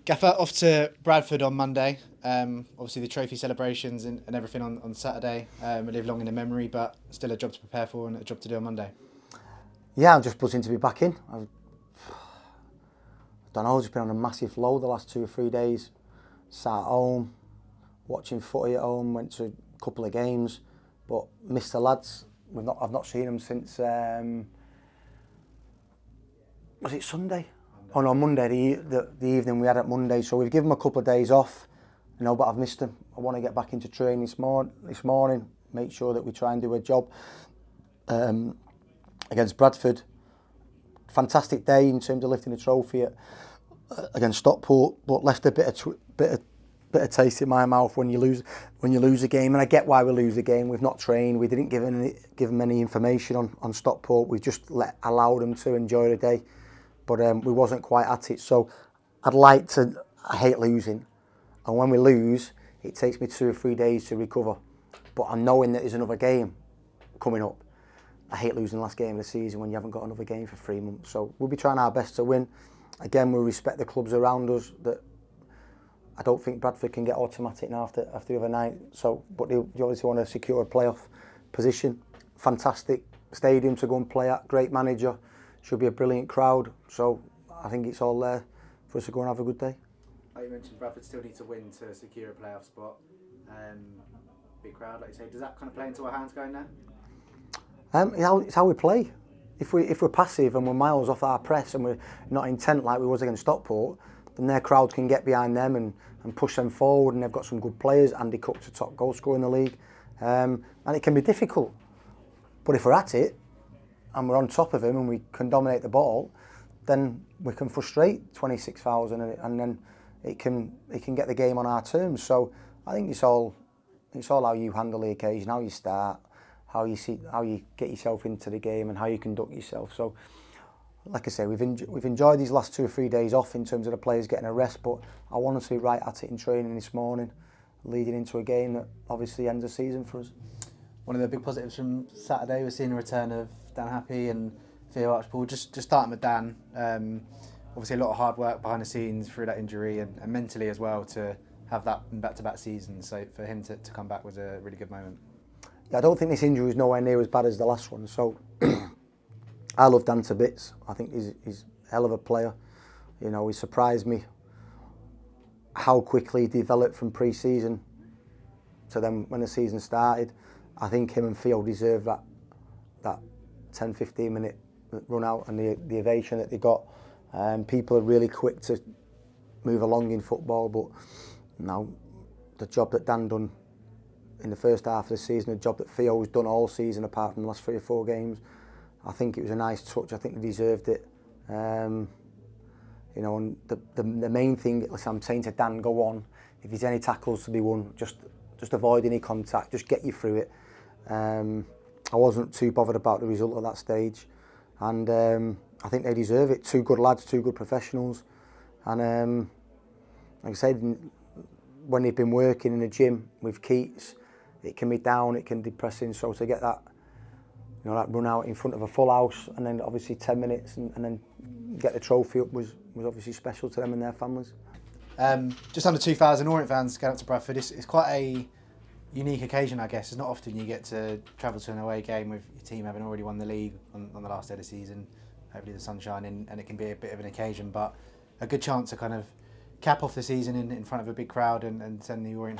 Gaffer, off to Bradford on Monday. Obviously the trophy celebrations and everything on Saturday. We live long in the memory, but still a job to prepare for and a job to do on Monday. Yeah, I'm just buzzing to be back in. I don't know, I've just been on a massive low the last 2 or 3 days. Sat at home, watching footy at home, went to a couple of games, but missed the lads. I've not seen them since, was it Sunday? Oh no, Monday, the evening we had at Monday. So we've given them a couple of days off, but I've missed them. I want to get back into training this morning, make sure that we try and do a job against Bradford. Fantastic day in terms of lifting the trophy against Stockport, but left a bit of taste in my mouth when you lose a game. And I get why we lose the game. We've not trained. We didn't give them any information on Stockport. We just allowed them to enjoy the day, but we wasn't quite at it. So I hate losing, and when we lose, it takes me 2 or 3 days to recover. But I'm knowing that there's another game coming up. I hate losing the last game of the season when you haven't got another game for 3 months. So we'll be trying our best to win. Again, we respect the clubs around us. That I don't think Bradford can get automatic now after the other night. So, but you obviously want to secure a playoff position. Fantastic stadium to go and play at. Great manager. Should be a brilliant crowd. So I think it's all there for us to go and have a good day. Like you mentioned, Bradford still need to win to secure a playoff spot. Big crowd, like you say. Does that kind of play into our hands going there? It's how we play. If we're passive and we're miles off our press and we're not intent like we was against Stockport, then their crowd can get behind them and push them forward, and they've got some good players. Andy Cook's a top goal scorer in the league, and it can be difficult. But if we're at it and we're on top of him and we can dominate the ball, then we can frustrate 26,000 and then it can get the game on our terms. So I think it's all how you handle the occasion, how you start, how you get yourself into the game and how you conduct yourself. So, like I say, we've enjoyed these last 2 or 3 days off in terms of the players getting a rest, but I want us to be right at it in training this morning, leading into a game that obviously ends the season for us. One of the big positives from Saturday was seeing the return of Dan Happy and Theo Archibald. Just starting with Dan, obviously a lot of hard work behind the scenes through that injury and mentally as well to have that in back-to-back seasons. So for him to come back was a really good moment. Yeah, I don't think this injury is nowhere near as bad as the last one. So I love Dan to bits. I think he's a hell of a player. He surprised me how quickly he developed from pre-season to then when the season started. I think him and Theo deserve that 10-15 minute run out and the ovation that they got. People are really quick to move along in football, but now the job that Dan done in the first half of the season, the job that Theo's done all season apart from the last 3 or 4 games, I think it was a nice touch. I think they deserved it. And the main thing, listen, I'm saying to Dan, go on. If there's any tackles to be won, just avoid any contact, just get you through it. I wasn't too bothered about the result at that stage, and I think they deserve it. 2 good lads, 2 good professionals, and like I said, when they've been working in the gym with Keats, it can be down, it can be depressing. So to get that, that run out in front of a full house, and then obviously 10 minutes, and then get the trophy up was obviously special to them and their families. Just under 2,000 Orient fans going up to Bradford. It's quite a unique occasion, I guess. It's not often you get to travel to an away game with your team having already won the league on the last day of the season. Hopefully the sun's shining and it can be a bit of an occasion, but a good chance to kind of cap off the season in front of a big crowd and send the Orient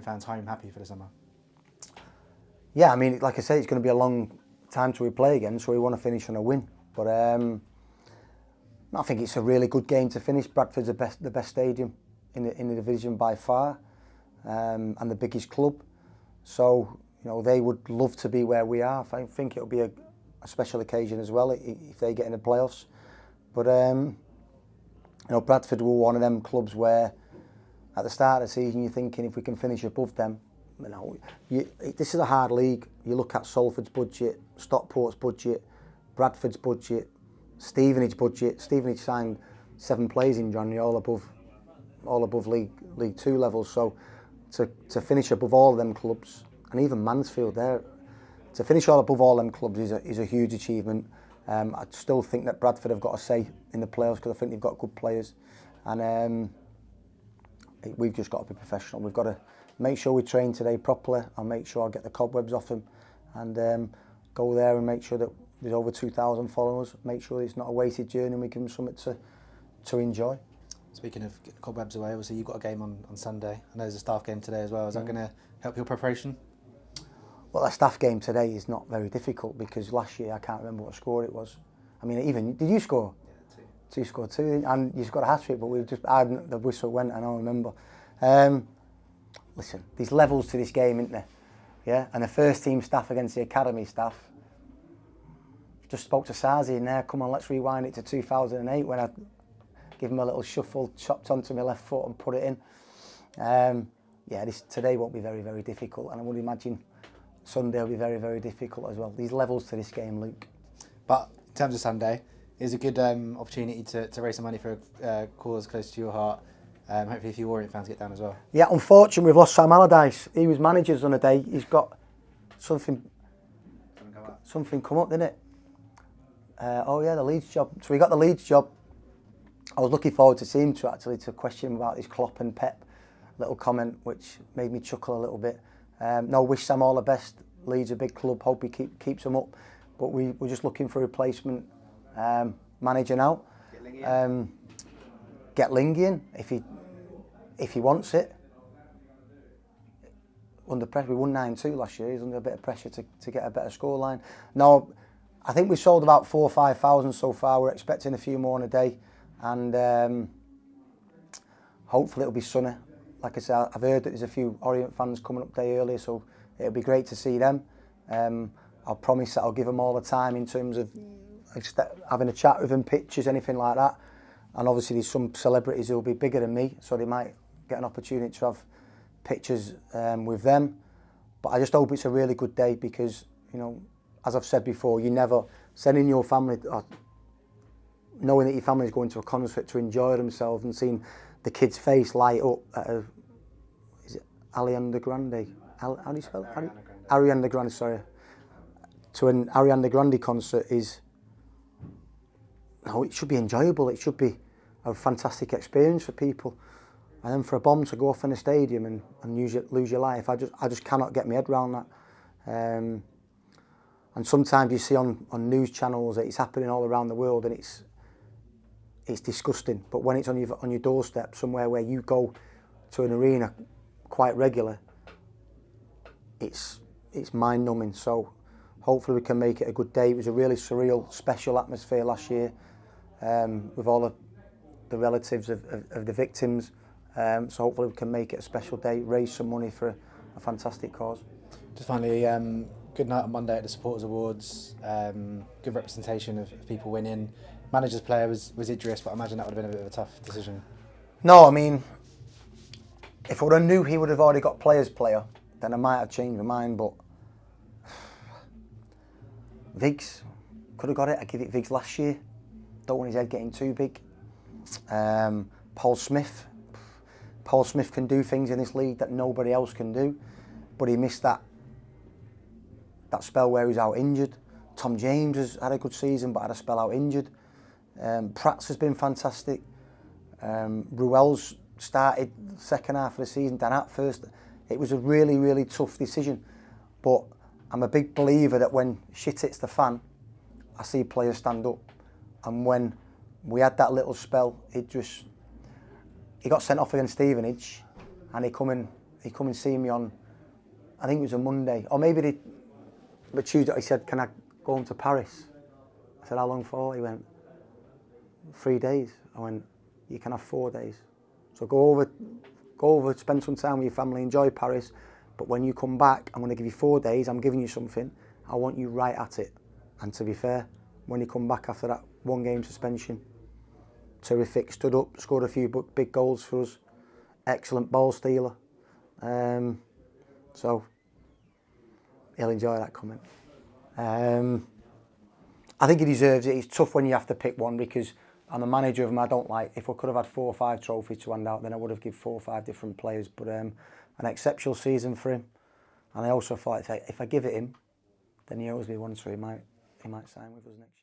fans home happy for the summer. Yeah, I mean, like I say, it's going to be a long time till we play again, so we want to finish on a win. But I think it's a really good game to finish. Bradford's the best stadium in the division by far, and the biggest club. So they would love to be where we are. I think it'll be a special occasion as well if they get in the playoffs. But Bradford were one of them clubs where at the start of the season you're thinking if we can finish above them. This is a hard league. You look at Salford's budget, Stockport's budget, Bradford's budget, Stevenage budget. Stevenage signed 7 players in January, all above League 2 levels. So to finish above all of them clubs, and even Mansfield there, to finish all above all them clubs is a huge achievement. I still think that Bradford have got a say in the playoffs because I think they've got good players, and we've just got to be professional. We've got to make sure we train today properly. I'll make sure I get the cobwebs off them, and go there and make sure that there's over 2,000 followers. Make sure it's not a wasted journey and we give them something to enjoy. Speaking of getting the cobwebs away, obviously you've got a game on Sunday. I know there's a staff game today as well. Is that going to help your preparation? Well, a staff game today is not very difficult because last year I can't remember what score it was. I mean, even did you score? Yeah, 2. 2 scored 2, and you scored a hat-trick, but the whistle went, and I don't remember. Listen, there's levels to this game, isn't there? Yeah, and the first team staff against the academy staff. Just spoke to Sazi in there. Come on, let's rewind it to 2008 when I give him a little shuffle, chopped onto my left foot and put it in. Yeah, today won't be very, very difficult, and I would imagine Sunday will be very, very difficult as well. These levels to this game, Luke. But in terms of Sunday, it's a good opportunity to raise some money for a cause close to your heart. Hopefully a few Orient fans get down as well. Yeah, unfortunately we've lost Sam Allardyce. He was managers on a day. He's got something come up, didn't it? Oh yeah, the Leeds job. So we got the Leeds job. I was looking forward to seeing him to question him about his Klopp and Pep little comment, which made me chuckle a little bit. No, wish Sam all the best. Leeds a big club. Hope he keeps them up. But we're just looking for a replacement manager now. Get Lingy in if he wants it. Under pressure, we won 9-2 last year. He's under a bit of pressure to get a better scoreline. No, I think we've sold about 4,000 or 5,000 so far. We're expecting a few more in a day, and hopefully it'll be sunny. Like I said, I've heard that there's a few Orient fans coming up day early, so it'll be great to see them. I'll promise that I'll give them all the time in terms of having a chat with them, pictures, anything like that. And obviously there's some celebrities who will be bigger than me, so they might get an opportunity to have pictures with them. But I just hope it's a really good day because, you know, as I've said before, you never sending your family, knowing that your family is going to a concert to enjoy themselves and seeing the kid's face light up at is it Ariana Grande? How do you spell it? Ariana Grande, sorry. To an Ariana Grande concert is, no, it should be enjoyable. It should be a fantastic experience for people. And then for a bomb to go off in a stadium and lose your life, I just cannot get my head around that. And sometimes you see on news channels that it's happening all around the world, and it's disgusting. But when it's on your doorstep, somewhere where you go to an arena quite regular, it's mind-numbing. So hopefully we can make it a good day. It was a really surreal, special atmosphere last year with all of the relatives of the victims. So hopefully we can make it a special day, raise some money for a fantastic cause. Just finally, good night on Monday at the Supporters Awards. Good representation of people winning. Manager's player was Idris, but I imagine that would have been a bit of a tough decision. No, I mean, if I would have knew he would have already got players player, then I might have changed my mind, but Viggs could have got it. I give it Viggs last year. Don't want his head getting too big. Paul Smith can do things in this league that nobody else can do, but he missed that spell where he was out injured. Tom James has had a good season but had a spell out injured. Prats has been fantastic. Ruel's started second half of the season, Dan at first. It was a really, really tough decision, but I'm a big believer that when shit hits the fan, I see players stand up. And when we had that little spell, he got sent off against Stevenage, and he come and see me on, I think it was a Monday, or maybe but Tuesday. He said, "Can I go home to Paris?" I said, "How long for?" He went, 3 days. I went, "You can have 4 days. So go over, spend some time with your family, enjoy Paris. But when you come back, I'm going to give you 4 days. I'm giving you something. I want you right at it." And to be fair, when he come back after that 1 game suspension, terrific. Stood up, scored a few big goals for us. Excellent ball stealer. So he'll enjoy that comment. I think he deserves it. It's tough when you have to pick one because I'm a manager of him. I don't like, if I could have had 4 or 5 trophies to hand out, then I would have given 4 or 5 different players. But an exceptional season for him. And I also thought if I give it him, then he owes me one, so he might sign with us next year.